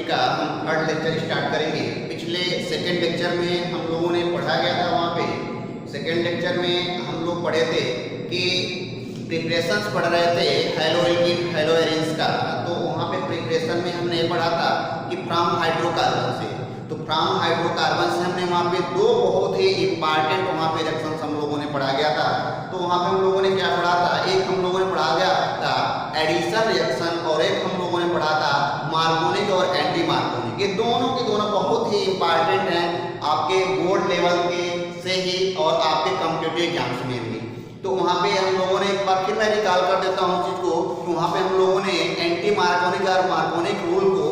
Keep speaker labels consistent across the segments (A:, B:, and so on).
A: का हम third lecture start करेंगे। पिछले सेकेंड लेक्चर में हम लोगों ने पढ़ा गया था, वहाँ पे सेकेंड लेक्चर में हम लोग पढ़े थे कि प्रिपरेशंस पढ़ रहे थे हैलोएल्कीन हैलोएरिन्स का। तो वहाँ पे प्रिपरेशन में हमने पढ़ा था कि फ्रॉम हाइड्रोकार्बन से, तो फ्रॉम हाइड्रोकार्बन से हमने वहाँ पे दो बहुत ही इंपॉर्टेंट वहाँ पे रिएक्शंस हम लोगों ने पढ़ा गया था। तो वहाँ पे हम लोगों ने क्या पढ़ा था, एक हम लोगों ने पढ़ा गया था एडिशन रिएक्शन और एक हम लोगों ने पढ़ा था मार्कोनिक और एंटी मार्कोनिक। ये दोनों के दोनों बहुत ही इंपॉर्टेंट हैं आपके बोर्ड लेवल के से ही और आपके कॉम्पिटिटिव एग्जाम्स में भी। तो वहाँ पे हम लोगों ने एक बार फिर मैं निकाल कर देता हूँ चीज़ को कि वहाँ पे हम लोगों ने एंटी मार्कोनिक और मार्कोनिक रूल को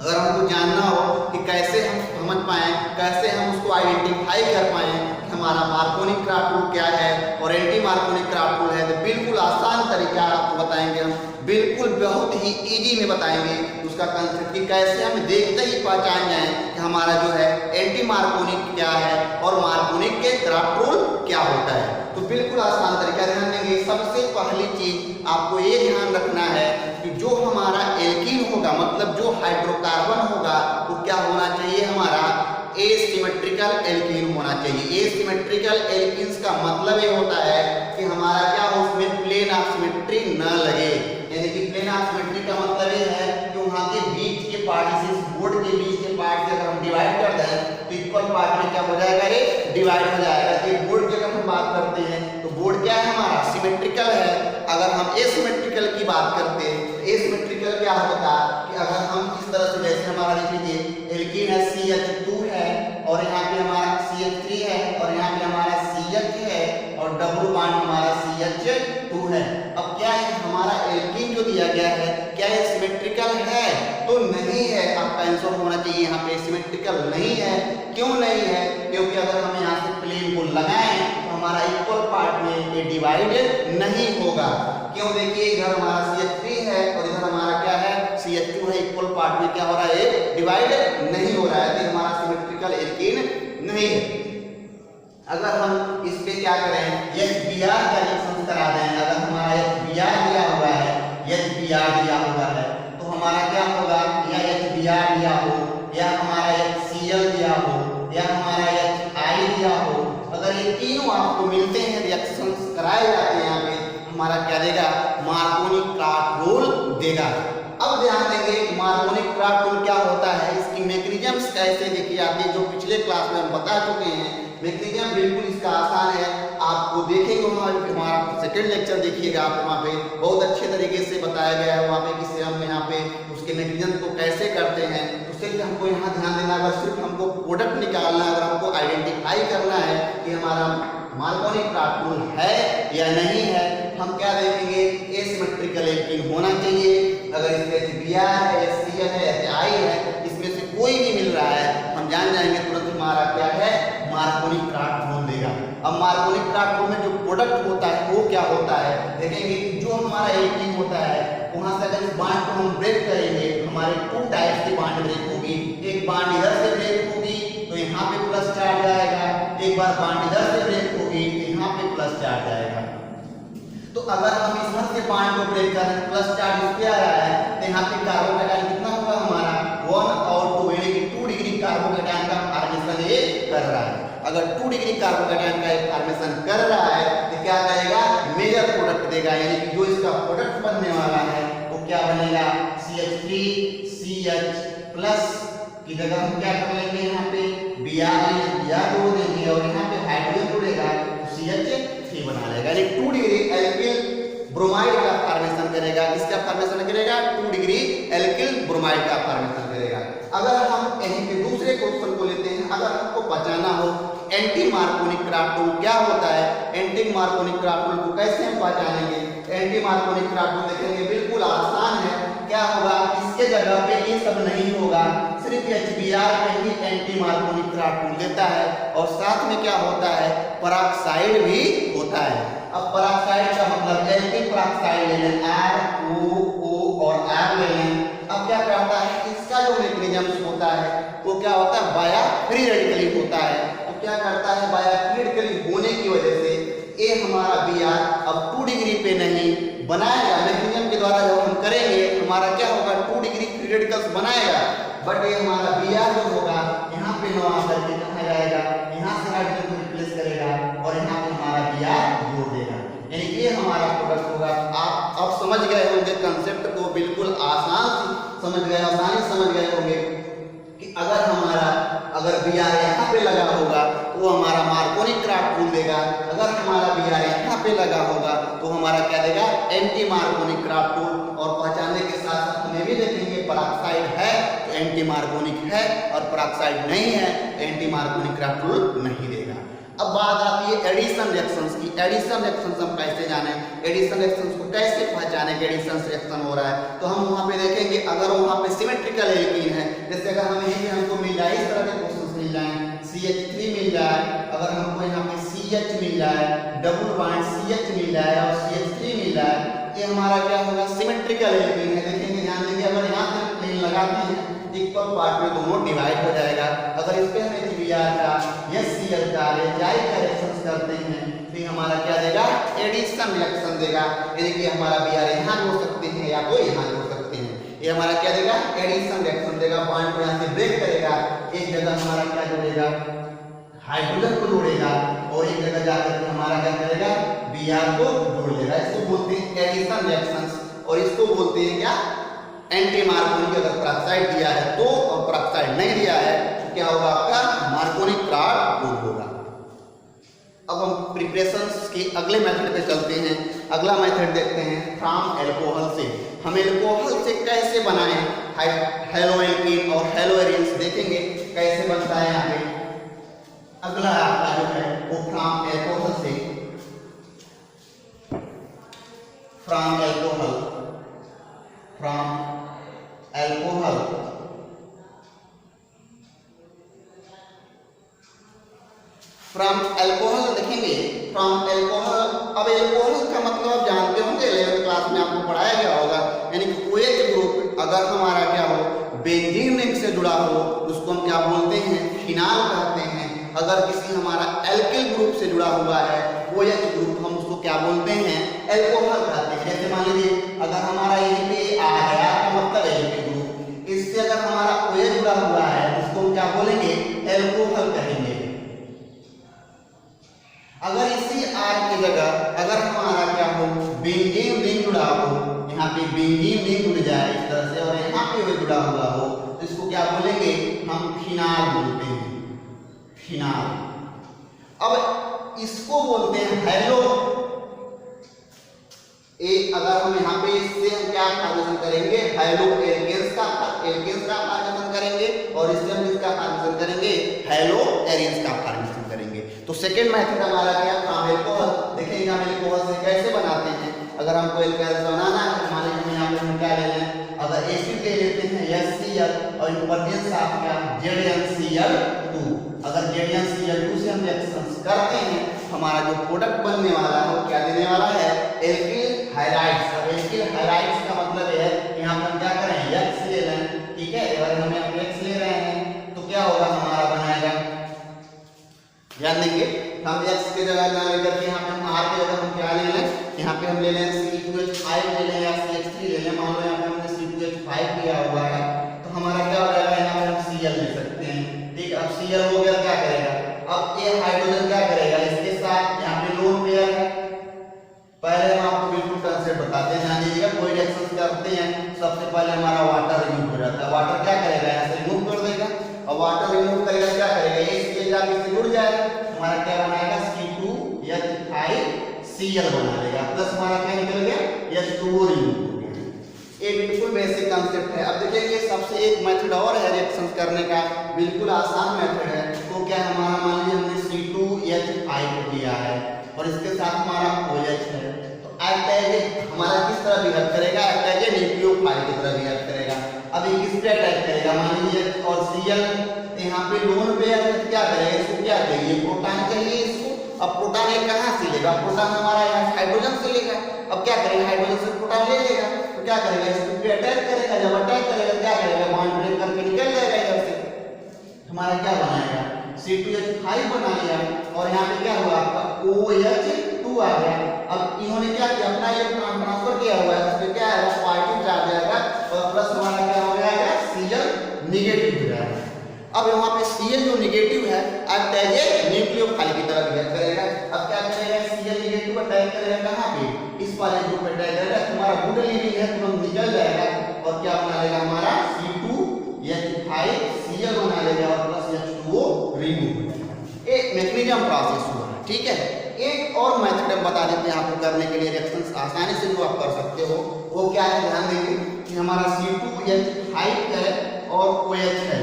A: अगर हमको जानना हो कि कैसे हम समझ पाएँ, कैसे हम उसको आइडेंटिफाई कर पाएँ कि हमारा मार्कोनिक क्राफ्ट रूल क्या है और एंटी मार्कोनिक क्राफ्ट रूल है, तो बिल्कुल आसान तरीका आपको बताएंगे हम, बिल्कुल बहुत ही इजी में बताएंगे उसका कंसेप्ट कि कैसे हम देखते ही पहचान जाएं कि हमारा जो है एंटी मार्कोनिक क्या है और मार्कोनिक के क्राफ्ट रूल क्या होता है। तो बिल्कुल आसान तरीका ध्यान देंगे। सबसे पहली चीज आपको ये ध्यान रखना है कि जो हमारा एल्कीन होगा, मतलब जो हाइड्रोकार्बन होगा, वो क्या होना चाहिए, हमारा एसिमेट्रिकल एल्कीन होना चाहिए। एसिमेट्रिकल एल्कीन्स का मतलब ये होता है कि हमारा क्या हो, उसमें प्लेन ऑफ सिमेट्री न लगे। यानी कि प्लेन ऑफ सिमेट्री का मतलब ये है कि वहाँ के बीच के पार्ट से, बोर्ड के बीच के पार्ट से अगर हम डिवाइड कर दें तो इक्वल पार्ट में क्या हो जाएगा, ये डिवाइड हो जाएगा। तो बोर्ड की अगर हम बात करते हैं तो बोर्ड क्या है हमारा, सिमेट्रिकल है। अगर हम एसिमेट्रिकल की बात करते हैं तो एसिमेट्रिकल क्या होता है कि अगर हम इस तरह से, जैसे हमारा देख लीजिए एल्कीन है CH2 है और यहाँ पे हमारा CH3 है और यहाँ पे हमारा CH है और डबल बॉन्ड हमारा CH2 है। अब क्या है हमारा एल्कीन जो दिया गया है, क्या ये सिमेट्रिकल है? तो नहीं है। आपका आंसर होना चाहिए यहाँ पे सिमेट्रिकल नहीं है। क्यों नहीं है? क्योंकि अगर हम यहाँ से प्लेन को लगाएं तो हमारा इक्वल पार्ट में ये डिवाइड नहीं होगा। क्यों? देखिए इधर हमारा CH3 है और इधर हमारा क्या है CH2 है, इक्वल पार्ट में क्या हो रहा है, डिवाइड नहीं हो रहा है। तो हमारा सिमेट्रिकल एल्कीन नहीं है। अगर हम इस पे क्या करें, HBr का रिएक्शन करा दें, अगर हमारा HBr दिया हुआ है, HBr दिया हुआ है तो हमारा क्या होगा, या HBr दिया हो या हमारा HCl दिया हो या हमारा HI दिया हो, अगर ये तीनों आपको मिलते हैं, रिएक्शंस कराए जाते हैं यहाँ पे, हमारा क्या देगा, मार्कोनिक क्राफ्ट रूल देगा। अब ध्यान देंगे मार्कोनिक क्राफ्ट रूल क्या होता है, इसकी मैकेनिज्म्स कैसे देखी जाती है, जो पिछले क्लास में हम बता चुके हैं। मैकेनिज्म बिल्कुल इसका आसान है, आपको देखेंगे वहाँ हमारा सेकेंड लेक्चर देखिएगा आप, वहाँ पे बहुत अच्छे तरीके से बताया गया है वहाँ पे किससे हम यहाँ पे उसके मैकेनिज्म को कैसे करते हैं। तो सिर्फ हमको यहाँ ध्यान देना, अगर सिर्फ हमको प्रोडक्ट निकालना है, अगर हमको आइडेंटिफाई करना है कि हमारा मार्कोनिक क्राफ्ट रूल है या नहीं है, हम क्या देखेंगे, एसिमेट्रिकल एल्कीन होना चाहिए। अगर इसमें HBr है, HCl है, HI है, इसमें से कोई भी मिल रहा है, हम जान जाएंगे तुरंत हमारा क्या है, मार्कोनिक क्राफ्ट रूल देगा। अब मार्कोनिक क्राफ्ट रूल में जो प्रोडक्ट होता है वो क्या होता है, देखेंगे कि जो हमारा एल्कीन होता है वहां से अगर इस बॉन्ड को हम ब्रेक करेंगे तो हमारे टू टाइप्स की बॉन्ड ब्रेक होगी। एक बॉन्ड इधर से ब्रेक होगी तो यहाँ पे प्लस चार्ज आएगा, एक बार बॉन्ड इधर से ब्रेक होगी तो यहाँ पे प्लस चार्ज आएगा। तो अगर हम इधर से बॉन्ड को ब्रेक करें, प्लस चार्ज इस पे आ रहा है तो यहाँ पे कार्बोकेटायन कितना होगा हमारा 1 और 2, यानी कि 2 डिग्री कार्बोकेटायन का फॉर्मेशन ये कर रहा है। अगर 2 डिग्री कार्बोकेटायन का फॉर्मेशन कर रहा है तो क्या करेगा, मेजर प्रोडक्ट देगा, यानी कि जो इसका प्रोडक्ट बनने वाला है वो क्या बनेगा, CH3CH प्लस की जगह हम क्या कर लेंगे, यहाँ पे Br जोड़ देंगे और यहाँ पे हाइड्रोजन जुड़ेगा तो CH3 बना लेगा, यानी 2 डिग्री एल्किल ब्रोमाइड का फॉर्मेशन करेगा। किसका फॉर्मेशन करेगा, 2 डिग्री एल्किल ब्रोमाइड का फॉर्मेशन करेगा। अगर हम यहीं पे दूसरे क्वेश्चन को लेते हैं, अगर हमको पहचाना हो एंटी मार्कोनिक क्राफ्ट रूल क्या होता है, एंटी मार्कोनिक क्राफ्ट रूल को कैसे हम पहचानेंगे, एंटी मार्कोनिक क्राफ्ट रूल देखेंगे, बिल्कुल आसान है। क्या होगा, इसके जगह पे ये सब नहीं होगा, सिर्फ HBr पे ही एंटी मार्कोनिक क्राफ्ट रूल देता है और साथ में क्या होता है, पेरोक्साइड भी होता है। अब पेरोक्साइड का मतलब एल्किल पेरोक्साइड ले लें, ROO और R ले लें। अब क्या करता है, इसका जो मैकेनिज्म होता है वो क्या होता है, बाया फ्री रेडिकली होता है। तो क्या करता है, बाया फ्री रेडिकली होने की वजह से ये हमारा Br अब 2 डिग्री पे नहीं बनाएगा, मैकेनिज्म के द्वारा जब हम करेंगे हमारा क्या होगा, 2 डिग्री फ्री रेडिकल्स बनाएगा। बट ये हमारा Br जो होगा यहाँ पे न आकर के कहाँ जाएगा, यहाँ से हाइड्रोजन को रिप्लेस करेगा और यहाँ पे हमारा Br जोड़ देगा, यानी ये हमारा प्रोडक्ट होगा। आप अब समझ गए होंगे कंसेप्ट को, बिल्कुल आसानी समझ गए होंगे कि अगर Br यहाँ पे लगा होगा तो वो हमारा मार्कोनी क्राफ्ट टूल देगा, अगर हमारा Br यहाँ पे लगा होगा तो हमारा क्या देगा, एंटी मार्कोनिक क्राफ्ट टूल। और पहचानने के साथ साथ हमें भी देखेंगे पराक्साइड है तो एंटी मार्कोनिक है और पराक्साइड नहीं है तो एंटी मार्कोनिक क्राफ्ट टूल नहीं देगा। अब बात आती है एडिशन रिएक्शंस की। एडिशन रिएक्शंस हम कैसे जाने, एडिशन रिएक्शंस को कैसे पहचाने कि एडिशन रिएक्शन हो रहा है, तो हम वहां पे देखेंगे अगर वहां पे सिमेट्रिकल एल्कीन है, जैसे अगर हमें यहीं हमको मिल जाए इस तरह के क्वेश्चंस मिल जाए, CH3 मिल जाए, अगर हमको यहाँ पे CH मिल जाए, डबल बॉन्ड CH मिल जाए और CH3 मिल जाए, ये हमारा क्या होगा, सिमेट्रिकल एल्कीन है। देखेंगे ध्यान देंगे, अगर यहाँ पे प्लेन लगाते हैं इक्वल पार्ट में दोनों डिवाइड हो जाएगा। अगर इस पे हमें Br का या Cl का या जाई का रिएक्शन करते हैं तो हमारा क्या देगा, एडिशन रिएक्शन देगा, यानी कि हमारा Br यहाँ जोड़ सकते हैं या तो यहाँ जोड़ सकते हैं, ये हमारा क्या देगा, एडिशन रिएक्शन देगा। बॉन्ड को यहाँ से ब्रेक करेगा, एक जगह हमारा क्या जोड़ेगा, हाइड्रोजन को जोड़ेगा और एक जगह जाकर के हमारा क्या करेगा, Br को जोड़ देगा। इसको बोलते हैं एडिशन रिएक्शंस और इसको बोलते हैं क्या, एंटी मार्कोनिक। अगर पराक्साइड दिया है तो और पराक्साइड नहीं दिया है तो क्या होगा, आपका मार्कोनिक क्राफ्ट टूल होगा। अब हम प्रिपरेशंस के अगले मेथड पे चलते हैं। अगला मेथड देखते हैं फ्रॉम अल्कोहल से। हम अल्कोहल से कैसे बनाएं हेलो एल्कीन और हेलो एरिन्स, देखेंगे कैसे बनता है। यहाँ पे अगला आपका जो है वो फ्रॉम अल्कोहल से, फ्रॉम अल्कोहल देखेंगे फ्रॉम अल्कोहल। अब अल्कोहल का मतलब आप जानते होंगे, 11th क्लास में आपको पढ़ाया गया होगा, यानी कि OH ग्रुप अगर हमारा क्या हो, बेंजीन रिंग से जुड़ा हो उसको हम क्या बोलते हैं, फिनाल कहते हैं। अगर किसी हमारा एल्किल ग्रुप से जुड़ा हुआ है OH ग्रुप, हम उसको क्या बोलते हैं, एल्कोहल कहते हैं। जैसे मान लीजिए अगर हमारा यहीं पे आ गया तो मतलब एल्किल ग्रुप, इससे अगर हमारा OH जुड़ा हुआ है उसको हम क्या बोलेंगे, एल्कोहल कहेंगे। अगर इसी R की जगह अगर हमारा क्या हो, बेंजीन रिंग जुड़ा हो, यहाँ पे बेंजीन रिंग जुड़ जाए इस तरह से और यहाँ पे वो जुड़ा हुआ हो तो इसको क्या बोलेंगे, हम फिनाल बोलते हैं, फिनाल। अब इसको बोलते हैं हेलो। अगर हम यहाँ पे इससे हम क्या फॉर्मेशन करेंगे, हेलो एल्केन्स का फॉर्मेशन करेंगे और इससे हम इसका फॉर्मेशन करेंगे, हेलो एरिन्स का फॉर्मेशन करेंगे। तो सेकंड मेथड हमारा क्या, फ्रॉम अल्कोहल। देखिए हम अल्कोहल से कैसे बनाते हैं। अगर हमको एल्काइल बनाना है, मान लीजिए यहाँ पे हम क्या ले लें, अगर एसिड ले लेते हैं HCl और प्रेजेंस आपका ZnCl2। अगर ZnCl2 से हम रिएक्शन करते हैं, हमारा जो प्रोडक्ट बनने वाला है वो क्या देने वाला है, एल्किल हाइड्राइड्स। अब एल्किल हाइड्राइड्स का मतलब है यहाँ पे हम क्या करें, X ले लें, ठीक है। अगर हमें X ले रहे हैं तो क्या होगा, हमारा बनाएगा, ध्यान देंगे, हम X की जगह ना लेकर के यहाँ पे हम R की जगह हम क्या ले लें, यहाँ पे हम ले लें C2H5 ले लें या CH3 ले लें। मान लो यहाँ पे हमने C2H5 लिया हुआ है तो हमारा क्या हो जाएगा, यहाँ पे हम Cl ले सकते हैं, ठीक। अब Cl हो गया, क्या करेगा, अब ये हाइड्रोजन क्या करेगा, इसके साथ यहाँ पे लोन पेयर है। पहले हम आपको बिल्कुल कंसेप्ट बताते हैं, ध्यान दीजिएगा। कोई रिएक्शन करते हैं सबसे पहले हमारा वाटर रिमूव हो जाता है। वाटर क्या करेगा, यहाँ से रिमूव कर देगा और वाटर रिमूव करेगा, क्या करेगा, ये इसके जाके इससे जुड़ जाएगा, हमारा क्या बनाएगा, C2H5Cl बना देगा, प्लस हमारा क्या निकल गया, H2O रिमूव हो गया। ये बिल्कुल बेसिक कंसेप्ट है। अब देखिए ये सबसे एक मेथड और है रिएक्शन करने का, बिल्कुल आसान मेथड है। तो क्या हमारा, मान लीजिए हमने C2H5 दिया है और इसके साथ हमारा OH है, तो हमारा किस तरह बिहेव करेगा, न्यूक्लियोफाइल की तरह बिहेव करेगा। अब ये किस पे अटैक करेगा, मान लीजिए और Cl यहाँ पे लोन पेयर है, क्या करेगा, इसको क्या चाहिए, प्रोटॉन चाहिए इसको। अब प्रोटॉन ये कहाँ से लेगा, प्रोटॉन हमारा यहाँ हाइड्रोजन से लेगा। अब क्या करेगा, हाइड्रोजन से प्रोटॉन ले लेगा तो क्या करेगा, इसको पे अटैक करेगा। जब अटैक करेगा क्या करेगा, बॉन्ड ब्रेक करके निकल जाएगा इधर से, हमारा क्या बनाएगा, C2H5 बना लिया और यहाँ पे क्या हुआ आपका OH2 आ गया। अब इन्होंने क्या किया, अपना इलेक्ट्रॉन ट्रांसफर किया हुआ है, इसमें क्या है पॉजिटिव चार्ज आएगा और प्लस हमारा क्या हो जाएगा Cl नेगेटिव हो जाएगा। अब यहाँ पे Cl जो नेगेटिव है अब एज ए न्यूक्लियोफाइल की तरह बिहेव करेगा। अब क्या करेगा, Cl नेगेटिव अटैक करेगा कहाँ पे, इस वाले ग्रुप पे अटैक करेगा। तुम्हारा गुड लिविंग है तुरंत निकल जाएगा और क्या बना लेगा हमारा C2H5Cl बना लेगा और प्लस H2O रिमूव हो जाएगा। एक मैकेनिज्म प्रोसेस हुआ है, ठीक है। एक और मेथड हम बता देते हैं आपको करने के लिए, रिएक्शंस आसानी से जो आप कर सकते हो वो क्या है, ध्यान देंगे कि हमारा C2H5 है और OH है।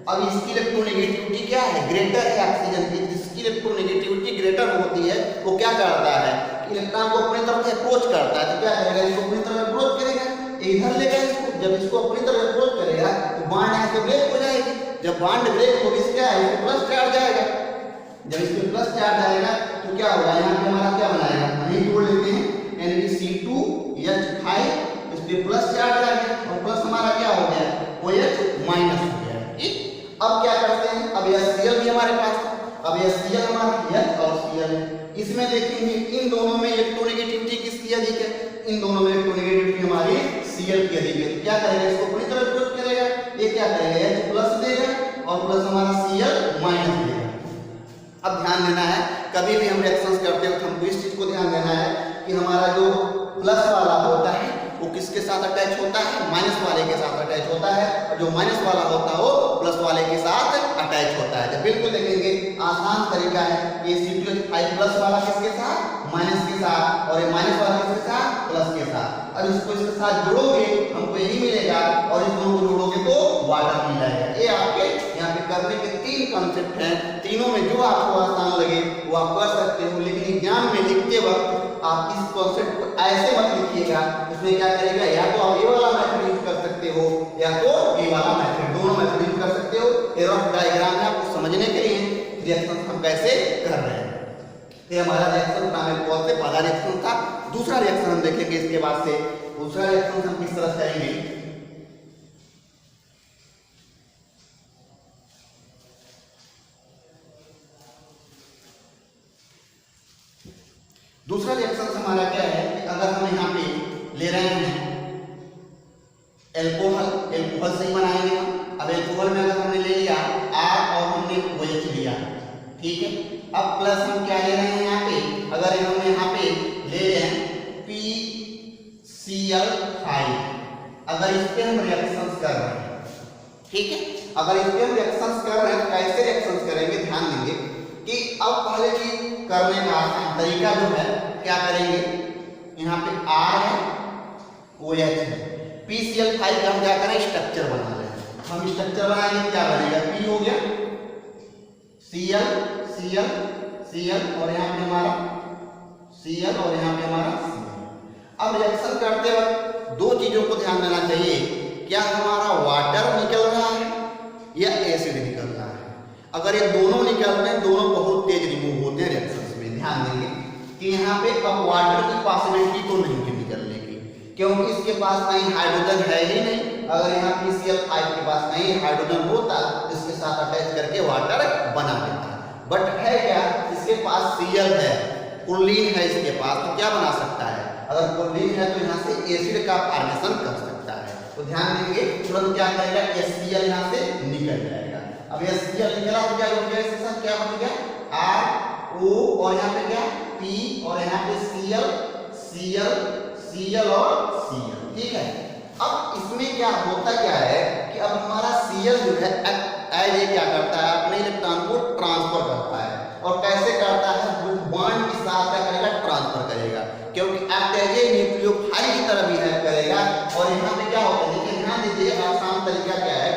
A: अब इसकी इलेक्ट्रोनेगेटिविटी क्या है, ग्रेटर है ऑक्सीजन की, जिसकी इलेक्ट्रोनेगेटिविटी ग्रेटर होती है वो क्या करता है, इलेक्ट्रॉन को अपनी तरफ अप्रोच करता है। तो क्या करेगा, इसको अपनी तरफ अप्रोच करेगा, इधर लेगा इसको। जब इसको अपनी तरफ अप्रोच करेगा तो बॉन्ड यहाँ से ब्रेक हो जाएगी। जब बॉन्ड ब्रेक होगी इससे क्या है, प्लस चार्ज आएगा। जब इसमें प्लस चार्ज आएगा तो क्या होगा, यहाँ पे हमारा क्या बनाएगा, वहीं जोड़ लेते हैं, यानी कि C2H5 इस पे प्लस चार्ज आ गया और प्लस हमारा क्या हो गया, OH माइनस हो गया, ठीक। अब क्या करते हैं, अब यह Cl भी हमारे पास है, अब यह Cl हमारा H और Cl है। इसमें देखेंगे इन दोनों में इलेक्ट्रोनेगेटिविटी किसकी अधिक है, इन दोनों में इलेक्ट्रोनेगेटिविटी हमारी Cl की अधिक है। क्या करेगा, इसको पूरी तरह अप्रोच करेगा, ये क्या करेगा, H प्लस देगा और प्लस हमारा Cl माइनस देगा। अब ध्यान देना है, कभी भी हम रिएक्शंस करते हो तो हमको इस चीज को ध्यान देना है कि हमारा जो प्लस वाला होता है वो किसके साथ अटैच होता है, माइनस वाले के साथ अटैच होता है, और जो माइनस वाला होता है वो प्लस वाले के साथ अटैच होता है। जब बिल्कुल देखेंगे आसान तरीका है, ये C2H5 प्लस वाला किसके साथ, माइनस के साथ, और ये माइनस वाला किसके साथ, प्लस के साथ। अब इसको इसके साथ जोड़ोगे हमको यही मिलेगा और इस दोनों को जोड़ोगे तो वाटर मिल जाएगा। ये आपके यहाँ पे करने के तीन कॉन्सेप्ट हैं, तीनों में जो आपको आसान लगे वो आप कर सकते हो, लेकिन एग्जाम में लिखते वक्त आप इस कॉन्सेप्ट को ऐसे मत लिखिएगा। इसमें क्या करेगा, या तो आप ये वाला मेथड यूज कर सकते हो या तो ये वाला मेथड, दोनों मेथड यूज कर सकते हो। ये रफ डायग्राम है आपको समझने के लिए रिएक्शन हम कैसे कर रहे हैं। ये हमारा रिएक्शन प्राइमरी से पहला रिएक्शन था। दूसरा रिएक्शन हम देखेंगे इसके बाद से, दूसरा रिएक्शन हम किस तरह करेंगे। दूसरा रिएक्शन हमारा क्या है कि अगर हम यहाँ पे ले रहे हैं एल्कोहल, एल्कोहल से ही बनाएंगे हम। अब एल्कोहल में अगर हमने ले लिया R और हमने OH लिया, ठीक है। अब प्लस हम क्या ले रहे हैं यहाँ पे, अगर हम यहाँ पे ले रहे हैं PCl5, अगर इस पे हम रिएक्शंस कर रहे हैं, ठीक है। अगर इस पे हम रिएक्शंस कर रहे हैं तो कैसे रिएक्शंस करेंगे, ध्यान देंगे कि अब पहले की करने का तरीका जो है क्या करेंगे, यहाँ पे R है OH है, PCl5 का हम क्या करें, स्ट्रक्चर बना लें। हम स्ट्रक्चर बनाएंगे, क्या बनेगा, P हो गया, Cl Cl Cl और यहाँ पे हमारा Cl और यहाँ पे हमारा Cl। अब रिएक्शन करते वक्त दो चीजों को ध्यान देना चाहिए, क्या हमारा वाटर निकल रहा है या एसिड निकल रहा है। अगर ये दोनों निकल रहे हैं, दोनों बहुत तेज रिमूव होते हैं रिएक्शंस में। ध्यान देंगे कि यहाँ पे अब वाटर की पॉसिबिलिटी तो नहीं है निकलने की, क्योंकि इसके पास कहीं हाइड्रोजन है ही नहीं। अगर यहाँ PCl5 के पास कहीं हाइड्रोजन होता इसके साथ अटैच करके वाटर बना देता, बट है क्या, इसके पास Cl है, क्लोरीन है इसके पास, तो क्या बना सकता है, अगर क्लोरीन है तो यहाँ से एसिड का फॉर्मेशन कर सकता है। तो ध्यान देंगे, तुरंत क्या करेगा, HCl यहाँ से निकल जाएगा। अब HCl निकला तो क्या हो गया, इसके साथ क्या बन गया, R O और यहाँ पे क्या P और यहाँ पे Cl Cl Cl और Cl, ठीक है। अब इसमें क्या होता क्या है कि अब हमारा Cl जो है एज ए क्या करता है, अपने इलेक्ट्रॉन को ट्रांसफर करता है। और कैसे करता है, बॉन्ड के साथ क्या करेगा, ट्रांसफर करेगा, क्योंकि एक्ट एज ए न्यूक्लियोफाइल की तरह बिहेव करेगा। और यहाँ पे क्या होता है, देखिए ध्यान दीजिए, आसान तरीका क्या है,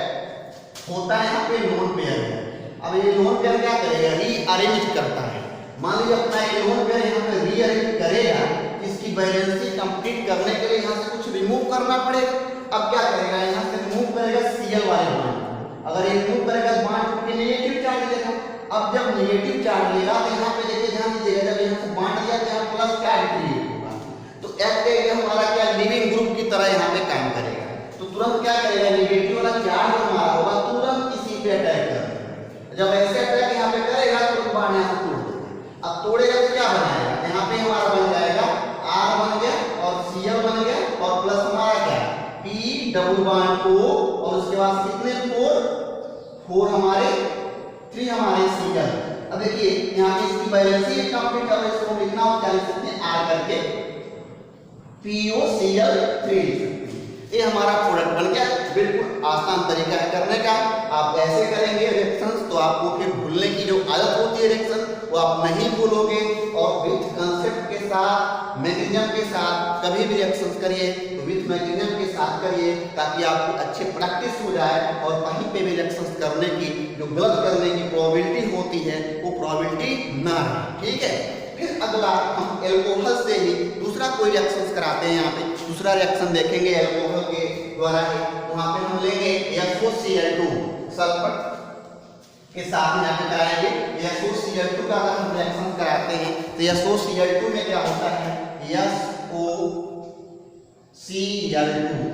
A: होता है यहाँ पे लोन पेयर है। अब ये लोन पेयर क्या करेगा, रीअरेंज करता है। मान लीजिए अपना ये लोन पेयर यहाँ पे रीअरेंज करेगा, इसकी बैलेंसिंग कंप्लीट करने के लिए यहाँ से कुछ रिमूव करना पड़ेगा। अब क्या करेगा, यहाँ से रिमूव करेगा Cl वाले बॉन्ड। अगर ये रिमूव करेगा बॉन्ड के नेगेटिव चार्ज लेगा। अब जब नेगेटिव चार्ज लेगा तो यहाँ पे देखिए ध्यान दीजिएगा, जब यहाँ से बॉन्ड दिया तो यहाँ प्लस चार्ज क्रिएट होगा, तो एक्ट हमारा क्या लिविंग ग्रुप की तरह यहाँ पे काम करेगा। तो तुरंत क्या करेगा, नेगेटिव वाला चार्ज हमारा होगा, तुरंत इसी पे अटैक करेगा। जब ऐसे अटैक यहाँ पे करेगा तो बॉन्ड यहाँ से तोड़ देगा। अब तोड़ेगा तो क्या बनाएगा, यहाँ पे हमारा बन जाएगा डबल बॉन्ड O और उसके बाद कितने 4 हमारे 3 हमारे Cl। अब देखिए यहाँ पे इसकी वैलेंसी कंप्लीट है, इसको लिखना हो क्या लिख सकते हैं R करके POCl3। ये हमारा प्रोडक्ट बन गया। बिल्कुल आसान तरीका है करने का। आप ऐसे करेंगे रिएक्शंस तो आपको फिर भूलने की जो आदत होती है रिएक्शन वो आप नहीं भूलोगे। और विथ कंसेप्ट के साथ मैकेनिज्म के साथ कभी भी रिएक्शंस करिए तो विथ मैकेनिज्म के साथ करिए ताकि आपको अच्छे प्रैक्टिस हो जाए और कहीं पे भी रिएक्शंस करने की जो गलत करने की प्रोबेबिलिटी होती है वो प्रोबेबिलिटी ना रहे। ठीक है, फिर अगला हम एल्कोहल से ही दूसरा कोई रिएक्शंस कराते हैं। यहाँ पे दूसरा रिएक्शन देखेंगे एल्कोहल के द्वारा ही। वहां पे हम लेंगे SOCl2 सल्फर के साथ यहाँ पे कराएंगे। SOCl2 का अगर हम रिएक्शन कराते हैं तो SOCl2 में क्या होता है SOCl2।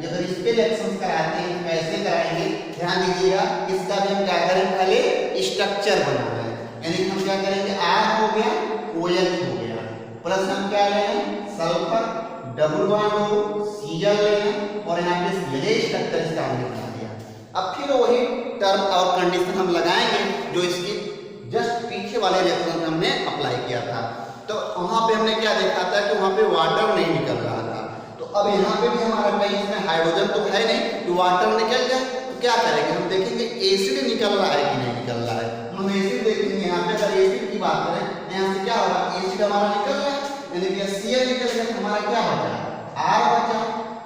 A: अगर इस पे रिएक्शन कराते हैं कैसे कराएंगे ध्यान दीजिएगा। इसका भी हम क्या करें पहले स्ट्रक्चर बनाना है, यानी हम क्या करेंगे R हो गया OH हो गया प्लस हम क्या लेंगे सल्फर डबल बॉन्ड हो Cl लेंगे और यहाँ पे ये स्ट्रक्चर इसका हमने बना दिया। अब फिर वही टर्म और कंडीशन हम लगाएंगे जो इसकी जस्ट पीछे वाले रिएक्शन हमने अप्लाई किया था। तो वहां पे हमने क्या देखा था कि वहां पे वाटर नहीं निकल रहा था। तो अब यहाँ पे भी हमारा कहीं इसमें हाइड्रोजन तो है नहीं कि वाटर निकल जाए, तो क्या करेंगे हम देखेंगे एसिड निकल रहा है कि नहीं निकल रहा है। हम एसिड देखेंगे। यहाँ पे अगर एसिड की बात करें यहाँ से क्या होगा एसिड हमारा निकल रहा है, यानी कि Cl निकल गया, हमारा क्या बचा R बचा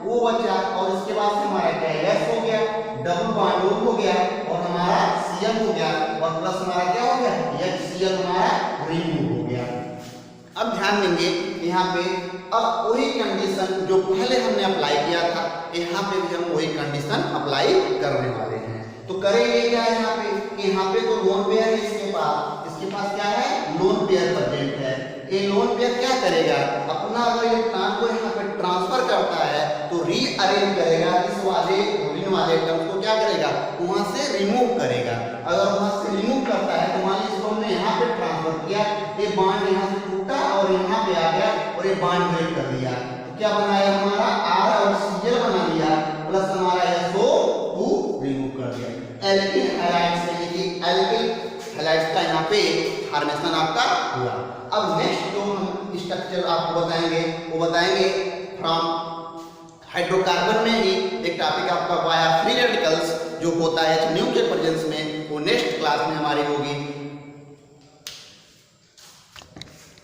A: O बचा और इसके बाद से हमारा क्या S हो गया डबल बॉन्ड O हो गया और हमारा Cl हो गया और प्लस हमारा क्या हो गया HCl हमारा रिमूव हो गया। अब ध्यान देंगे यहाँ पे अब वही कंडीशन जो पहले हमने अप्लाई किया था यहाँ पे भी हम वही कंडीशन अप्लाई करने वाले हैं। तो करेंगे क्या यहाँ पे यहाँ पे तो लोन पेयर है इसके पास क्या है लोन पेयर प्रेजेंट है। ये लोन पेयर क्या करेगा अपना अगर इलेक्ट्रॉन को यहाँ पे ट्रांसफर करता है तो रीअरेंज करेगा इस वाले ऋण वाले एटम्स को क्या करेगा वहां से रिमूव करेगा। अगर वहां से रिमूव करता है तो मान लीजिए इसको हमने यहाँ पे ट्रांसफर किया, ये बॉन्ड यहाँ से टूटा और यहाँ पे आ गया और ये बॉन्ड ब्रेक कर दिया। तो क्या बनाया हमारा R और Cl बना लिया प्लस हमारा SO2 रिमूव कर दिया। एल्किल हैलाइड्स यानी कि एल्किल हैलाइड्स का यहाँ पे फॉर्मेशन आपका हुआ। अब नेक्स्ट जो हम स्ट्रक्चर आपको बताएंगे वो बताएंगे फ्रॉम हाइड्रोकार्बन में ही एक टॉपिक आपका वाया फ्री रेडिकल्स जो होता है न्यूक्लियर प्रेजेंस में, वो नेक्स्ट क्लास में हमारी होगी।